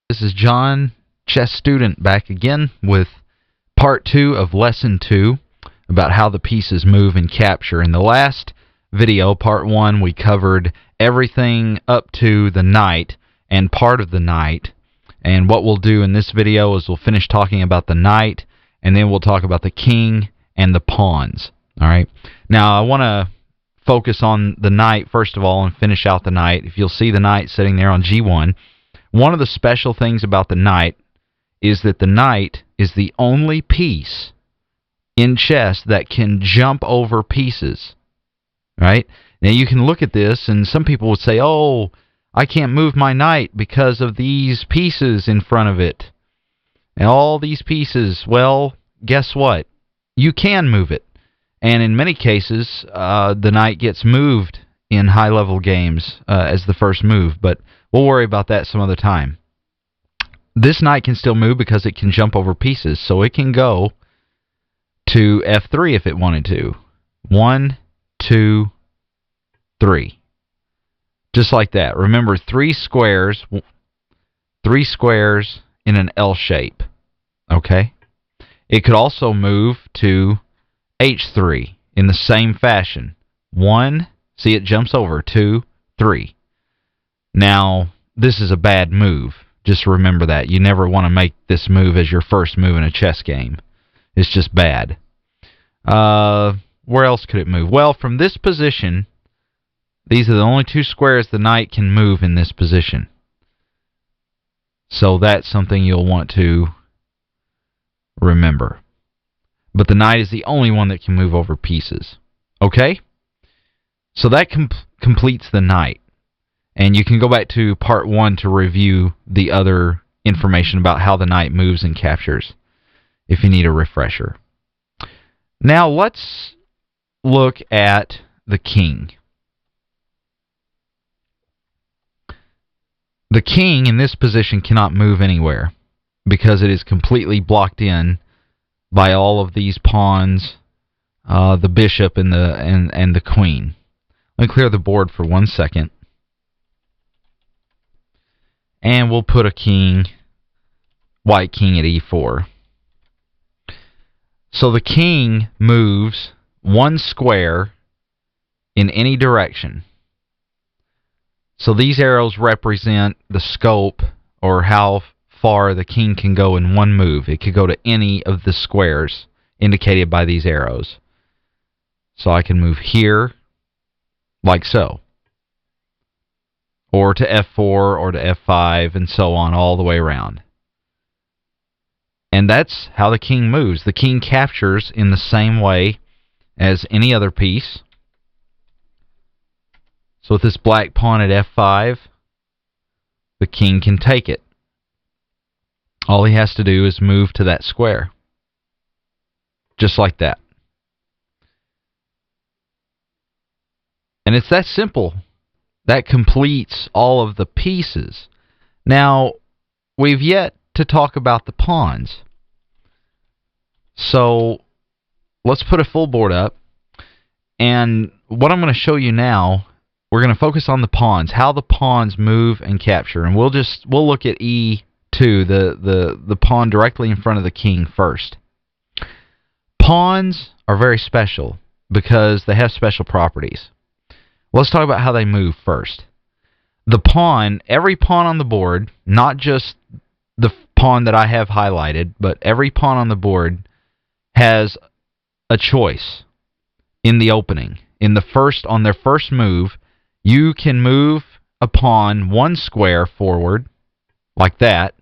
This is John, chess student, back again with part 2 of lesson 2 about how the pieces move and capture. In the last video, part 1, we covered everything up to the knight and part of the knight. And what we'll do in this video is we'll finish talking about the knight, and then we'll talk about the king and the pawns. All right. Now, I want to focus on the knight first of all and finish out the knight. If you'll see the knight sitting there on G1, one of the special things about the knight is that the knight is the only piece in chess that can jump over pieces. Right? Now you can look at this and some people would say, oh, I can't move my knight because of these pieces in front of it. And all these pieces. Well, guess what? You can move it. And in many cases, the knight gets moved in high-level games as the first move, but we'll worry about that some other time. This knight can still move because it can jump over pieces, so it can go to F3 if it wanted to. 1, 2, 3. Just like that. Remember, three squares in an L shape. Okay? It could also move to H3 in the same fashion. 1, see it jumps over, 2, 3. Now, this is a bad move. Just remember that. You never want to make this move as your first move in a chess game. It's just bad. Where else could it move? Well, from this position, these are the only two squares the knight can move in this position. So that's something you'll want to remember. But the knight is the only one that can move over pieces. Okay? So that completes the knight. And you can go back to part 1 to review the other information about how the knight moves and captures if you need a refresher. Now let's look at the king. The king in this position cannot move anywhere because it is completely blocked in by all of these pawns, the bishop and the queen. Let me clear the board for 1 second. And we'll put a king, white king at E4. So the king moves 1 square in any direction. So these arrows represent the scope or how far the king can go in one move. It could go to any of the squares indicated by these arrows. So I can move here, like so. Or to F4, or to F5, and so on, all the way around. And that's how the king moves. The king captures in the same way as any other piece. So with this black pawn at F5, the king can take it. All he has to do is move to that square. Just like that. And it's that simple. That completes all of the pieces. Now, we've yet to talk about the pawns. So, let's put a full board up. And what I'm going to show you now, we're going to focus on the pawns, how the pawns move and capture. And we'll look at E2, the pawn directly in front of the king first. Pawns are very special because they have special properties. Let's talk about how they move first. The pawn, every pawn on the board, not just the pawn that I have highlighted, but every pawn on the board has a choice in the opening. On their first move, you can move a pawn 1 square forward, like that,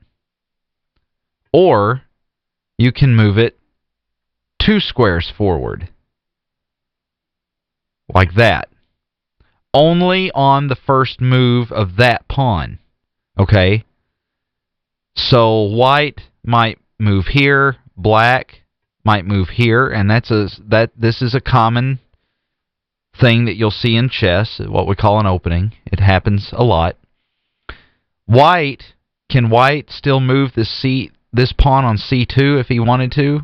or you can move it 2 squares forward, like that. Only on the first move of that pawn. Okay? So white might move here, black might move here, and this is a common thing that you'll see in chess, what we call an opening. It happens a lot. Can white still move this pawn on C2 if he wanted to?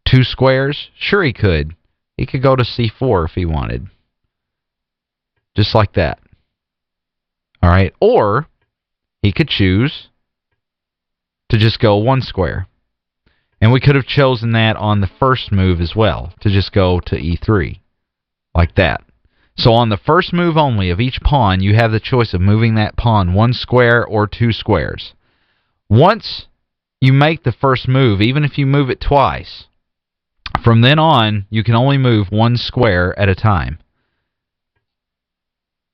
2 squares? Sure he could. He could go to C4 if he wanted. Just like that. All right. Or he could choose to just go 1 square. And we could have chosen that on the first move as well, to just go to e3, like that. So on the first move only of each pawn, you have the choice of moving that pawn 1 square or 2 squares. Once you make the first move, even if you move it twice, from then on, you can only move 1 square at a time.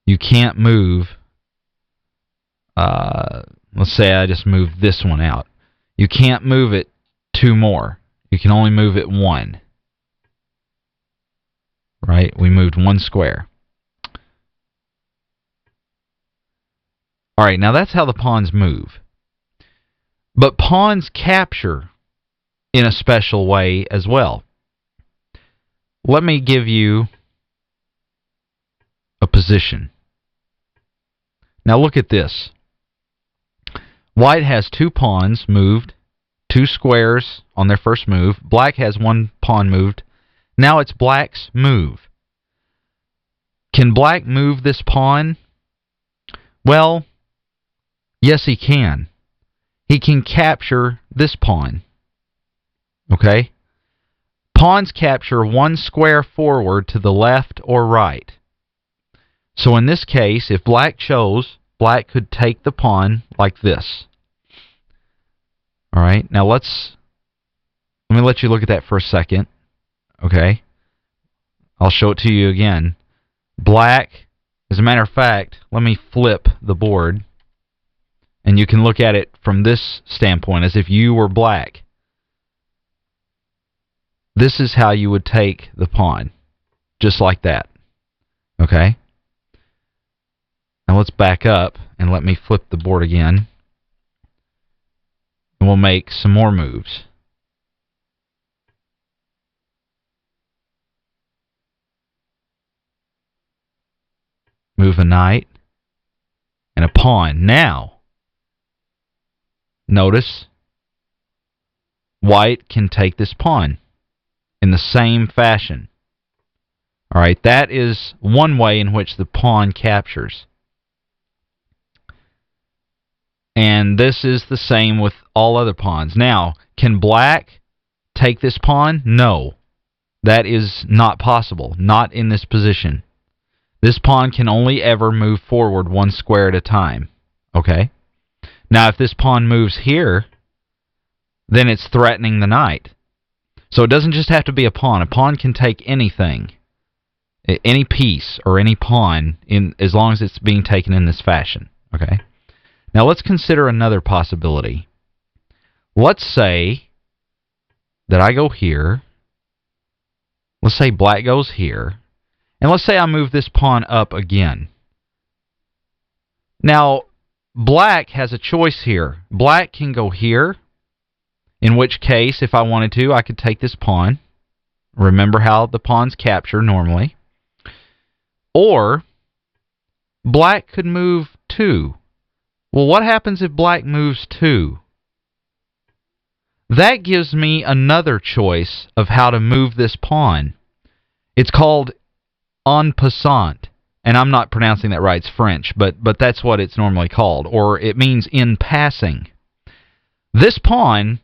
You can't move, let's say I just moved this one out. You can't move it 2 more. You can only move it 1. Right? We moved 1 square. Alright, now that's how the pawns move. But pawns capture in a special way as well. Let me give you a position. Now look at this. White has 2 pawns moved, 2 squares on their first move. Black has 1 pawn moved. Now it's black's move. Can black move this pawn? Well, yes, he can. He can capture this pawn. Okay? Pawns capture 1 square forward to the left or right. So in this case, if black chose, black could take the pawn like this. Alright, now let me let you look at that for a second. Okay? I'll show it to you again. Black, as a matter of fact, let me flip the board, and you can look at it from this standpoint, as if you were black. This is how you would take the pawn, just like that. Okay? Now let's back up, and let me flip the board again, and we'll make some more moves. Move a knight and a pawn. Now, notice white can take this pawn in the same fashion. Alright, that is one way in which the pawn captures. And this is the same with all other pawns. Now, can black take this pawn? No. That is not possible. Not in this position. This pawn can only ever move forward 1 square at a time. Okay? Now, if this pawn moves here, then it's threatening the knight. So it doesn't just have to be a pawn. A pawn can take anything, any piece or any pawn, as long as it's being taken in this fashion. Okay? Now, let's consider another possibility. Let's say that I go here. Let's say black goes here. And let's say I move this pawn up again. Now, black has a choice here. Black can go here, in which case, if I wanted to, I could take this pawn. Remember how the pawns capture normally. Or, black could move 2. Well, what happens if black moves 2? That gives me another choice of how to move this pawn. It's called en passant, and I'm not pronouncing that right, it's French, but that's what it's normally called, or it means in passing. This pawn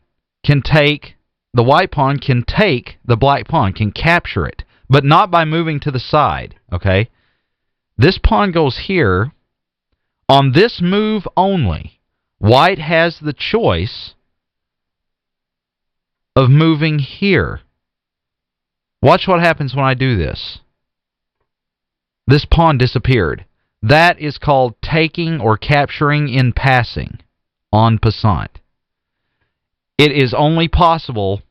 can take, the white pawn can take the black pawn, can capture it, but not by moving to the side, okay? This pawn goes here. On this move only, white has the choice of moving here. Watch what happens when I do this. This pawn disappeared. That is called taking or capturing in passing, en passant. It is only possible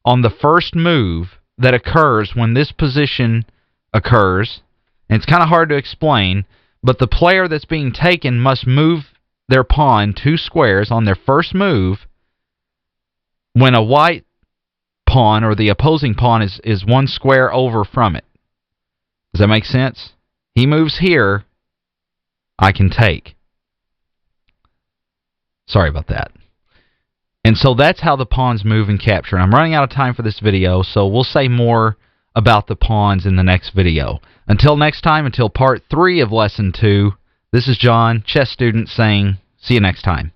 on the first move that occurs when this position occurs. And it's kind of hard to explain, but the player that's being taken must move their pawn 2 squares on their first move when a white pawn or the opposing pawn is 1 square over from it. Does that make sense? He moves here, I can take. Sorry about that. And so that's how the pawns move and capture. And I'm running out of time for this video, so we'll say more about the pawns in the next video. Until next time, until part 3 of Lesson 2, this is John, chess student, saying, see you next time.